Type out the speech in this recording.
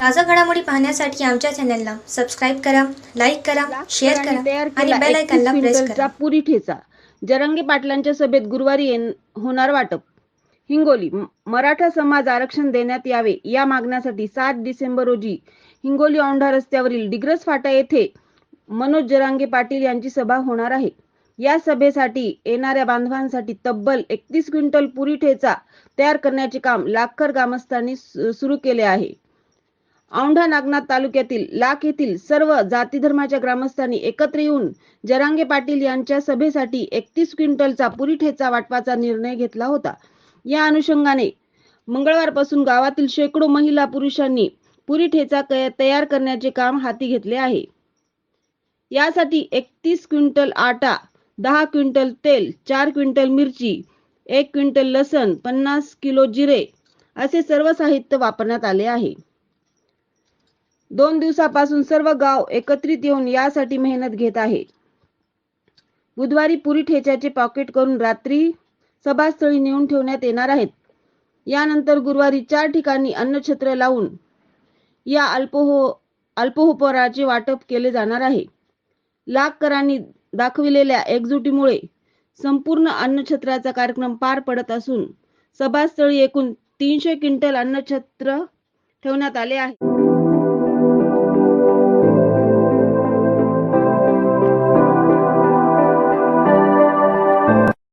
ताजा घडामोडी पाहण्यासाठी आमच्या चॅनलला सबस्क्राईब करा, लाईक करा, शेअर करा आणि बेल आयकॉनला प्रेस करा. पुरी ठेचा जरांगे पाटलांच्या सभेत गुरुवारी होणार वाटप. हिंगोली. मराठा समाज आरक्षण देण्यात यावे या मागण्यासाठी 7 डिसेंबर रोजी हिंगोली औंढा रस्त्यावरील डिग्रस फाटा येथे मनोज जरांगे पाटील यांची सभा होणार आहे. या सभेसाठी येणाऱ्या बांधवांसाठी तब्बल 31 क्विंटल पुरी ठेचा तयार करण्याचे काम लाखर ग्रामस्थांनी सुरू केले आहे. औंढा नागनाथ तालुक्यातील लाख येथील सर्व जाती धर्माच्या ग्रामस्थांनी एकत्र येऊन जरांगे पाटील यांच्या सभेसाठी 31 क्विंटलचा पुरी ठेचा वाटपाचा निर्णय घेतला होता. या अनुषंगाने मंगळवारपासून गावातील शेकडो महिला पुरुषांनी पुरी ठेचा तयार करण्याचे काम हाती घेतले आहे. यासाठी 31 क्विंटल आटा, 10 क्विंटल तेल, 4 क्विंटल मिरची, 1 क्विंटल लसण, 50 किलो जिरे असे सर्व साहित्य वापरण्यात आले आहे. 2 दिवसापासून सर्व गाव एकत्रित येऊन यासाठी मेहनत घेत आहे. बुधवारी पुरी ठेच्याचे पॉकेट करून रात्री सभास्थळी नेऊन ठेवण्यात येणार आहेत. यानंतर गुरुवारी 4 ठिकाणी अन्नछत्र लावून या अल्पोपहाराचे वाटप केले जाणार आहे. लाखकरांनी दाखविलेल्या एकजुटीमुळे संपूर्ण अन्नछत्राचा कार्यक्रम पार पडत असून सभास्थळी एकूण 300 क्विंटल अन्नछत्र ठेवण्यात आले आहे.